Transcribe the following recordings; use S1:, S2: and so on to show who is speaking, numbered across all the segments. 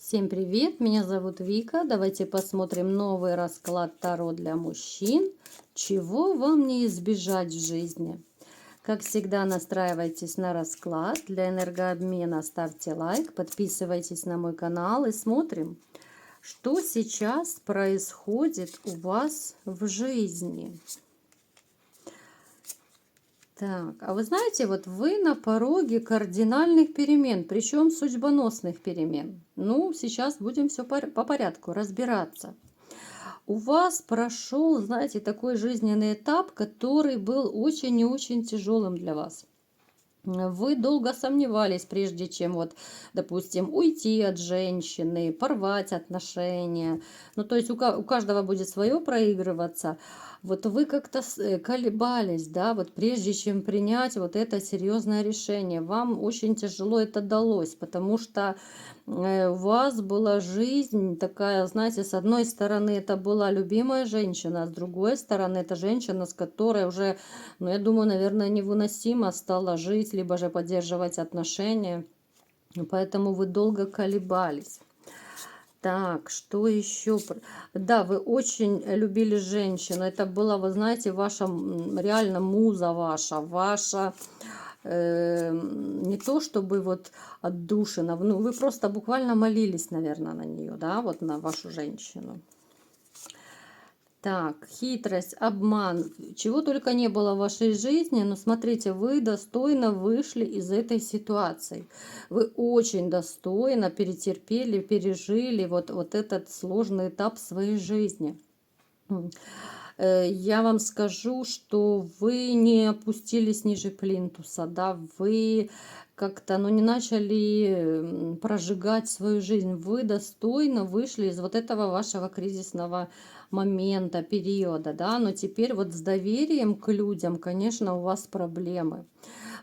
S1: Всем привет, меня зовут Вика. Давайте посмотрим новый расклад Таро для мужчин. Чего вам не избежать в жизни? Как всегда, настраивайтесь на расклад. Для энергообмена ставьте лайк, подписывайтесь на мой канал и смотрим, что сейчас происходит у вас в жизни. Так, а вы знаете, вот вы на пороге кардинальных перемен, причем судьбоносных перемен. Ну, сейчас будем все по порядку разбираться. У вас прошел, знаете, такой жизненный этап, который был очень и очень тяжелым для вас. Вы долго сомневались, прежде чем, вот, допустим, уйти от женщины, порвать отношения. Ну, то есть у каждого будет свое проигрываться. Вот вы как-то колебались, да, вот прежде чем принять вот это серьезное решение. Вам очень тяжело это далось, потому что у вас была жизнь такая, знаете, с одной стороны это была любимая женщина, а с другой стороны это женщина, с которой уже, ну, я думаю, наверное, невыносимо стало жить, либо же поддерживать отношения. Поэтому вы долго колебались. Так, что еще? Да, вы очень любили женщину. Это была, вы знаете, ваша реально муза ваша не то чтобы вот отдушина, ну вы просто буквально молились, наверное, на нее, да, вот на вашу женщину. Так, хитрость, обман, чего только не было в вашей жизни, но смотрите, вы достойно вышли из этой ситуации. Вы очень достойно перетерпели, пережили вот этот сложный этап своей жизни. Я вам скажу, что вы не опустились ниже плинтуса, да, вы как-то, ну, не начали прожигать свою жизнь. Вы достойно вышли из вот этого вашего кризисного момента, периода, да, но теперь вот с доверием к людям, конечно, у вас проблемы.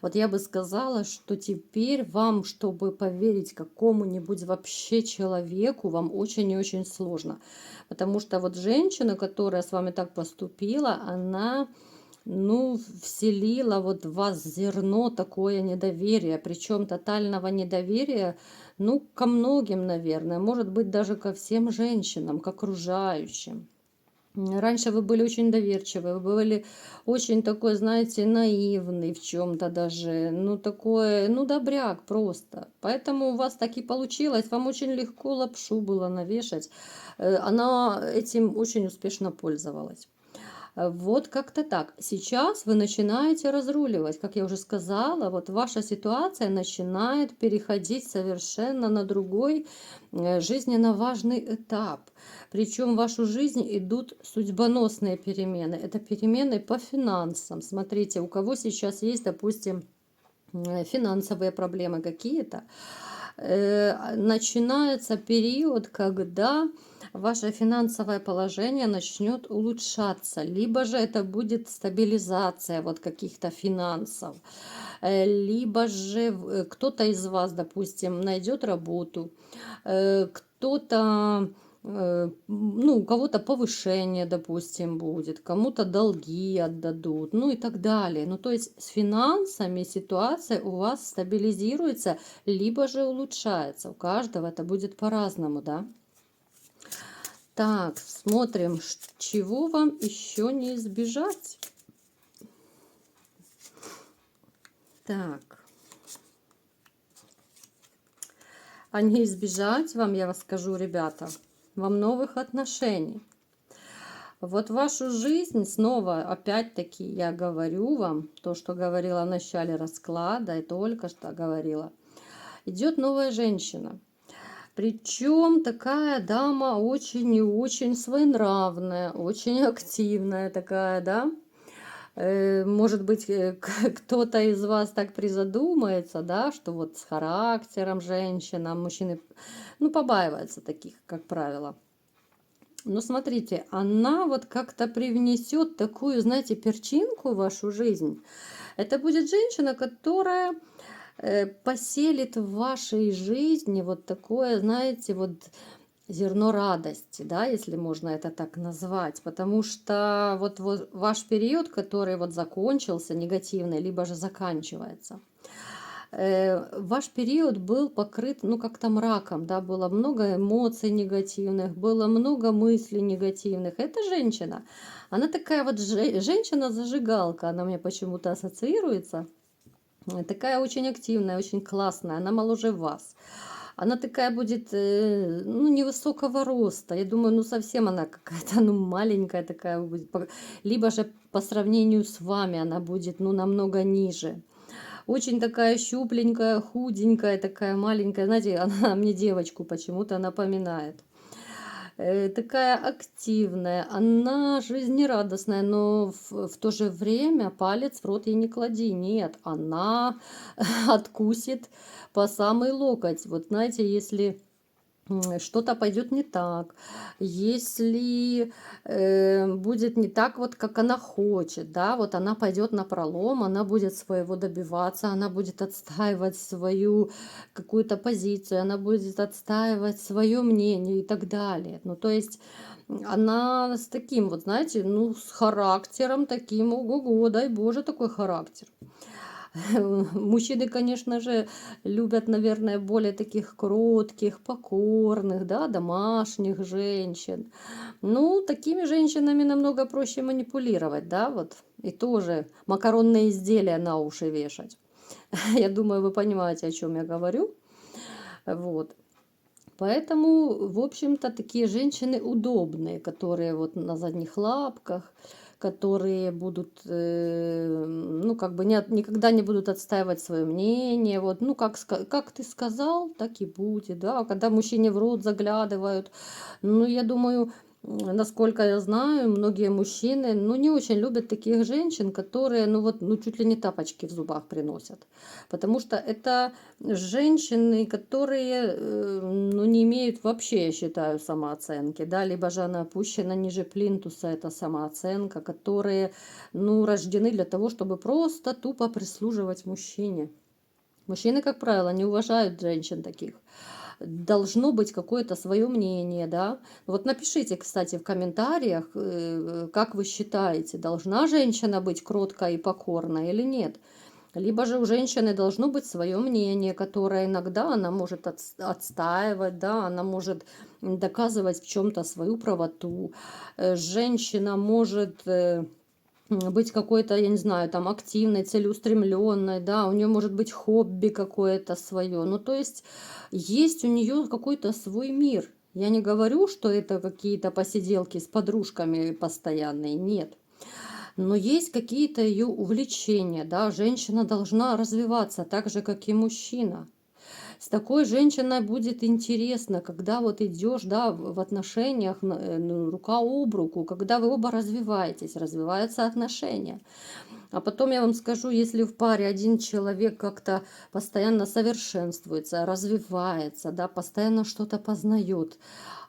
S1: Вот я бы сказала, что теперь вам, чтобы поверить какому-нибудь вообще человеку, вам очень и очень сложно. Потому что вот женщина, которая с вами так поступила, она, ну, вселила вот в вас зерно такое недоверие, причем тотального недоверия, ну, ко многим, наверное, может быть, даже ко всем женщинам, к окружающим. Раньше вы были очень доверчивы, вы были очень такой, знаете, наивный в чем-то даже, ну такой, ну добряк просто. Поэтому у вас так и получилось, вам очень легко лапшу было навешать. Она этим очень успешно пользовалась. Вот как-то так. Сейчас вы начинаете разруливать, как я уже сказала, вот ваша ситуация начинает переходить совершенно на другой жизненно важный этап. Причем в вашу жизнь идут судьбоносные перемены. Это перемены по финансам. Смотрите, у кого сейчас есть, допустим, финансовые проблемы какие-то, начинается период, когда ваше финансовое положение начнет улучшаться, либо же это будет стабилизация вот каких-то финансов, либо же кто-то из вас, допустим, найдет работу, кто-то ну, у кого-то повышение, допустим, будет, кому-то долги отдадут, ну и так далее. Ну, то есть с финансами ситуация у вас стабилизируется, либо же улучшается. У каждого это будет по-разному, да? Так, смотрим, чего вам еще не избежать. Так, а не избежать вам, я вам скажу, ребята, вам новых отношений. Вот вашу жизнь снова, опять-таки, я говорю вам, то, что говорила в начале расклада и только что говорила, идет новая женщина. Причем такая дама очень и очень своенравная, очень активная такая, да. Может быть, кто-то из вас так призадумается, да, что вот с характером женщина, мужчины, ну, побаиваются таких, как правило. Но смотрите, она вот как-то привнесет такую, знаете, перчинку в вашу жизнь. Это будет женщина, которая поселит в вашей жизни вот такое, знаете, вот зерно радости, да, если можно это так назвать. Потому что вот ваш период, который вот закончился, негативный, либо же заканчивается, Ваш период был покрыт, ну, как-то мраком, да, было много эмоций негативных, было много мыслей негативных. Это женщина. Она такая вот женщина-зажигалка, она мне почему-то ассоциируется. Такая очень активная, очень классная, она моложе вас. Она такая будет, ну, невысокого роста. Я думаю, ну, совсем она какая-то, ну, маленькая такая будет. Либо же по сравнению с вами она будет, ну, намного ниже. Очень такая щупленькая, худенькая, такая маленькая. Знаете, она мне девочку почему-то напоминает. Такая активная, она жизнерадостная, но в то же время палец в рот ей не клади. Нет, она откусит по самый локоть. Вот знаете, если что-то пойдет не так, если будет не так, вот как она хочет, да, вот она пойдет на пролом, она будет своего добиваться, она будет отстаивать свою какую-то позицию, она будет отстаивать свое мнение и так далее. Ну, то есть она с таким, вот знаете, ну, с характером таким, ого-го, дай Боже, такой характер. Мужчины, конечно же, любят, наверное, более таких кротких, покорных, да, домашних женщин. Ну, такими женщинами намного проще манипулировать, да, вот. И тоже макаронные изделия на уши вешать. Я думаю, вы понимаете, о чем я говорю. Вот. Поэтому, в общем-то, такие женщины удобные, которые вот на задних лапках, которые будут, ну, как бы никогда не будут отстаивать свое мнение. Вот, ну, как ты сказал, так и будет, да. А когда мужчине в рот заглядывают, ну, я думаю, насколько я знаю, многие мужчины, ну, не очень любят таких женщин, которые, ну, вот, ну, чуть ли не тапочки в зубах приносят. Потому что это женщины, которые, ну, не имеют вообще, я считаю, самооценки, да, либо же она опущена ниже плинтуса, это самооценка, которые, ну, рождены для того, чтобы просто тупо прислуживать мужчине. Мужчины, как правило, не уважают женщин таких. Должно быть какое-то свое мнение, да. Вот напишите, кстати, в комментариях, как вы считаете, должна женщина быть кроткой и покорной или нет. Либо же у женщины должно быть свое мнение, которое иногда она может отстаивать, да, она может доказывать в чем-то свою правоту. Женщина может быть какой-то, я не знаю, там активной, целеустремленной, да, у нее может быть хобби какое-то свое. Ну, то есть у нее какой-то свой мир. Я не говорю, что это какие-то посиделки с подружками постоянные, нет. Но есть какие-то ее увлечения, да, женщина должна развиваться так же, как и мужчина. С такой женщиной будет интересно, когда вот идешь, да, в отношениях ну, рука об руку, когда вы оба развиваетесь, развиваются отношения. А потом я вам скажу, если в паре один человек как-то постоянно совершенствуется, развивается, да, постоянно что-то познает,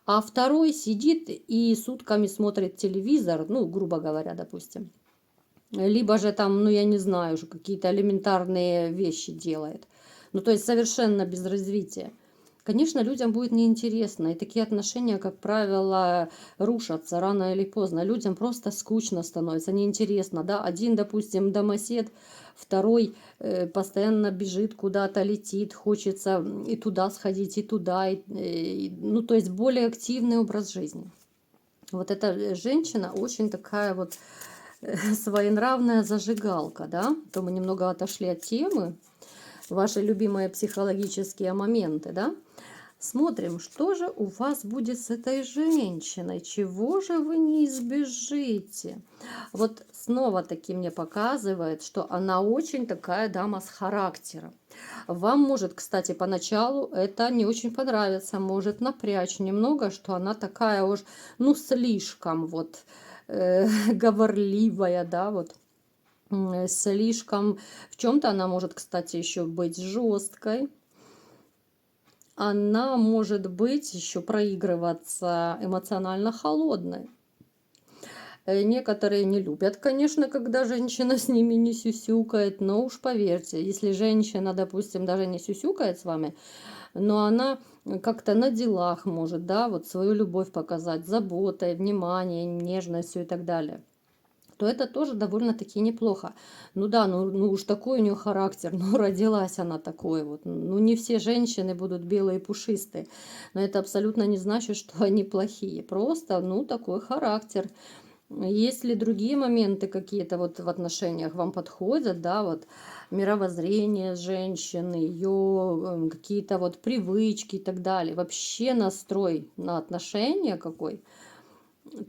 S1: а второй сидит и сутками смотрит телевизор, ну, грубо говоря, допустим, либо же там, ну, я не знаю, уже какие-то элементарные вещи делает. Ну, то есть совершенно без развития. Конечно, людям будет неинтересно. И такие отношения, как правило, рушатся рано или поздно. Людям просто скучно становится, неинтересно. Да? Один, допустим, домосед, второй постоянно бежит куда-то, летит, хочется и туда сходить, и туда. Ну, то есть более активный образ жизни. Вот эта женщина очень такая вот своенравная зажигалка, да, то мы немного отошли от темы, ваши любимые психологические моменты, да. Смотрим, что же у вас будет с этой женщиной, чего же вы не избежите. Вот снова таки мне показывает, что она очень такая дама с характером. Вам может, кстати, поначалу это не очень понравиться, может напрячь немного, что она такая уж, ну, слишком вот говорливая, да, вот слишком. В чем-то она может, кстати, еще быть жесткой. Она может быть еще проигрываться эмоционально холодной. Некоторые не любят, конечно, когда женщина с ними не сюсюкает, но уж поверьте, если женщина, допустим, даже не сюсюкает с вами, но она как-то на делах может, да, вот свою любовь показать, заботой, вниманием, нежностью и так далее, то это тоже довольно-таки неплохо. Ну да, ну уж такой у нее характер, ну родилась она такой вот. Ну не все женщины будут белые и пушистые, но это абсолютно не значит, что они плохие. Просто, ну, такой характер. Если другие моменты какие-то вот в отношениях вам подходят, да, вот мировоззрение женщины, ее какие-то вот привычки и так далее, вообще настрой на отношения какой,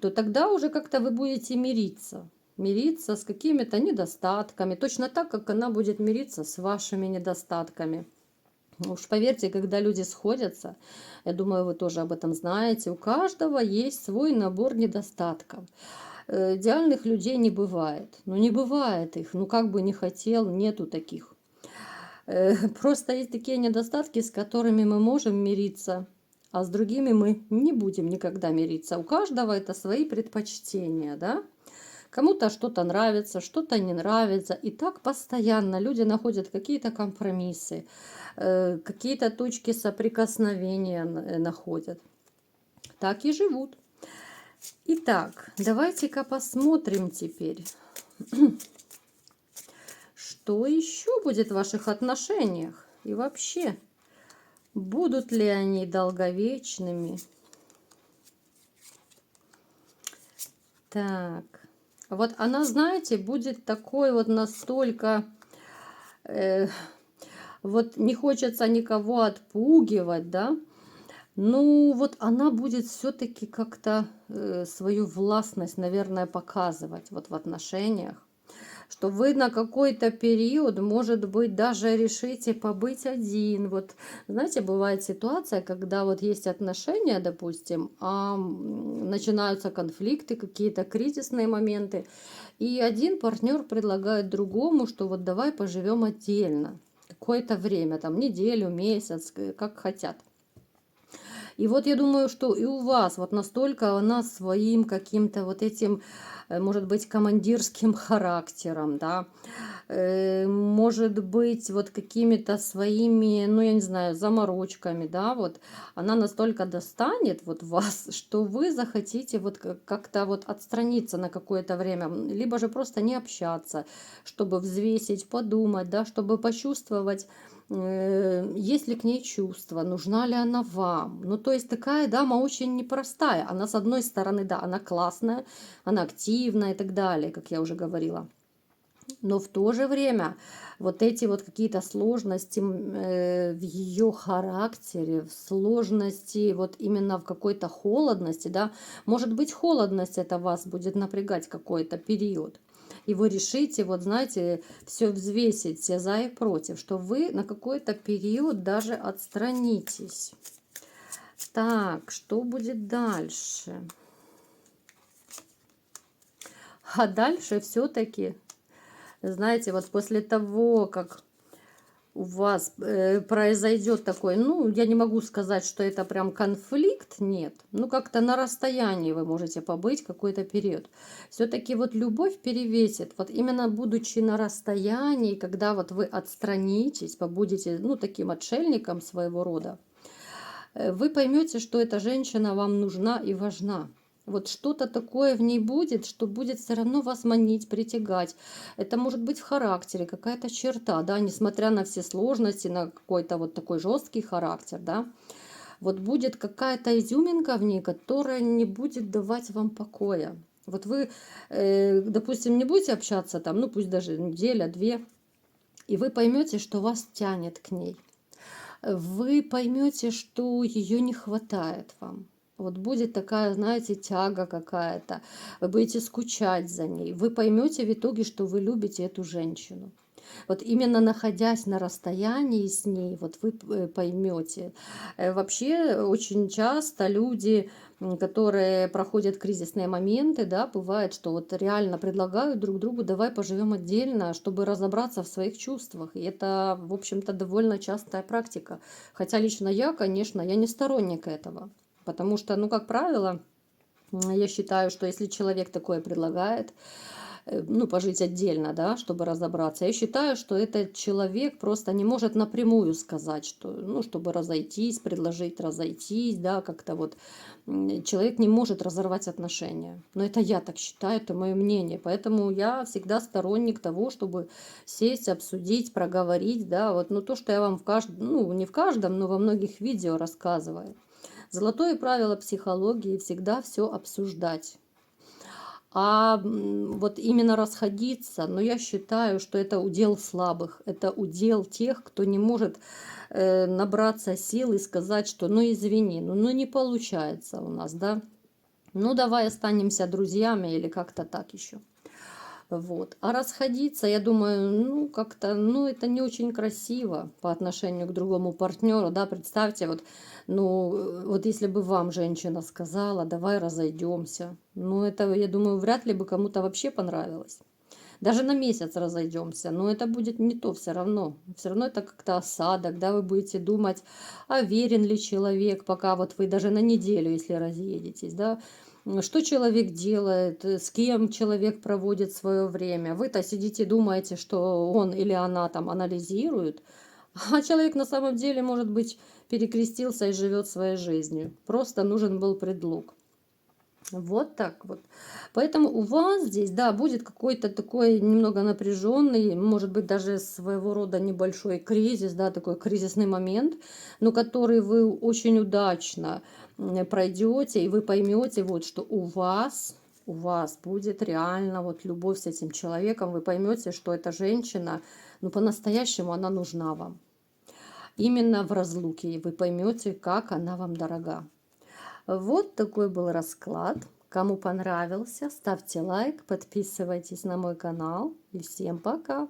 S1: то тогда уже как-то вы будете мириться с какими-то недостатками, точно так, как она будет мириться с вашими недостатками. Уж поверьте, когда люди сходятся, я думаю, вы тоже об этом знаете, у каждого есть свой набор недостатков. Идеальных людей не бывает. Ну, не бывает их. Ну, как бы ни хотел, нету таких. Просто есть такие недостатки, с которыми мы можем мириться, а с другими мы не будем никогда мириться. У каждого это свои предпочтения, да? Кому-то что-то нравится, что-то не нравится. И так постоянно люди находят какие-то компромиссы, какие-то точки соприкосновения находят. Так и живут. Итак, давайте-ка посмотрим теперь, что еще будет в ваших отношениях. И вообще, будут ли они долговечными. Так, вот она, знаете, будет такой вот настолько... вот не хочется никого отпугивать, да? Ну, вот она будет все-таки как-то свою властность, наверное, показывать вот в отношениях. Что вы на какой-то период, может быть, даже решите побыть один. Вот, знаете, бывает ситуация, когда вот есть отношения, допустим, а начинаются конфликты, какие-то кризисные моменты, и один партнер предлагает другому, что вот давай поживем отдельно какое-то время, там неделю, месяц, как хотят. И вот я думаю, что и у вас вот настолько она своим каким-то вот этим, может быть, командирским характером, да, может быть, вот какими-то своими, ну, я не знаю, заморочками, да, вот, она настолько достанет вот вас, что вы захотите вот как-то вот отстраниться на какое-то время, либо же просто не общаться, чтобы взвесить, подумать, да, чтобы почувствовать, есть ли к ней чувство, нужна ли она вам. Ну, то есть такая дама очень непростая. Она, с одной стороны, да, она классная, она активная и так далее, как я уже говорила. Но в то же время вот эти вот какие-то сложности в ее характере, в сложности вот именно в какой-то холодности, да, может быть, холодность это вас будет напрягать какой-то период. И вы решите, вот знаете, все взвесить, все за и против, что вы на какой-то период даже отстранитесь. Так, что будет дальше? А дальше все-таки, знаете, вот после того, как у вас произойдет такой, ну, я не могу сказать, что это прям конфликт, нет. Ну, как-то на расстоянии вы можете побыть какой-то период. Все-таки вот любовь перевесит. Вот именно будучи на расстоянии, когда вот вы отстранитесь, побудете, ну, таким отшельником своего рода, вы поймете, что эта женщина вам нужна и важна. Вот что-то такое в ней будет, что будет все равно вас манить, притягать. Это может быть в характере, какая-то черта, да, несмотря на все сложности, на какой-то вот такой жесткий характер, да. Вот будет какая-то изюминка в ней, которая не будет давать вам покоя. Вот вы, допустим, не будете общаться там, ну пусть даже неделя, две, и вы поймете, что вас тянет к ней. Вы поймете, что ее не хватает вам. Вот будет такая, знаете, тяга какая-то. Вы будете скучать за ней. Вы поймете в итоге, что вы любите эту женщину. Вот именно находясь на расстоянии с ней, вот вы поймете. Вообще очень часто люди, которые проходят кризисные моменты, да, бывает, что вот реально предлагают друг другу, давай поживем отдельно, чтобы разобраться в своих чувствах. И это, в общем-то, довольно частая практика. Хотя лично я, конечно, я не сторонник этого. Потому что, ну, как правило, я считаю, что если человек такое предлагает, ну, пожить отдельно, да, чтобы разобраться. Я считаю, что этот человек просто не может напрямую сказать, что, ну, чтобы разойтись, предложить разойтись, да, как-то вот человек не может разорвать отношения. Но это я так считаю, это мое мнение. Поэтому я всегда сторонник того, чтобы сесть, обсудить, проговорить, да, вот, ну, то, что я вам в каждом, ну, не в каждом, но во многих видео рассказываю. Золотое правило психологии — всегда все обсуждать. Вот именно расходиться, но я считаю, что это удел слабых, это удел тех, кто не может набраться сил и сказать, что ну извини, ну не получается у нас, да, ну давай останемся друзьями или как-то так еще. Вот. А расходиться, я думаю, ну, как-то, ну, это не очень красиво по отношению к другому партнеру, да, представьте, вот, ну, вот если бы вам женщина сказала, давай разойдемся, ну, это, я думаю, вряд ли бы кому-то вообще понравилось. Даже на месяц разойдемся, но это будет не то все равно это как-то осадок, да, вы будете думать, а верен ли человек, пока вот вы даже на неделю, если разъедетесь, да, что человек делает, с кем человек проводит свое время. Вы-то сидите, думаете, что он или она там анализирует, а человек на самом деле, может быть, перекрестился и живет своей жизнью. Просто нужен был предлог. Вот так вот. Поэтому у вас здесь, да, будет какой-то такой немного напряженный, может быть, даже своего рода небольшой кризис, да, такой кризисный момент, но который вы очень удачно пройдете, и вы поймете, вот, что у вас будет реально вот любовь с этим человеком, вы поймете, что эта женщина, ну, по-настоящему она нужна вам. Именно в разлуке вы поймете, как она вам дорога. Вот такой был расклад. Кому понравился, ставьте лайк, подписывайтесь на мой канал. И всем пока!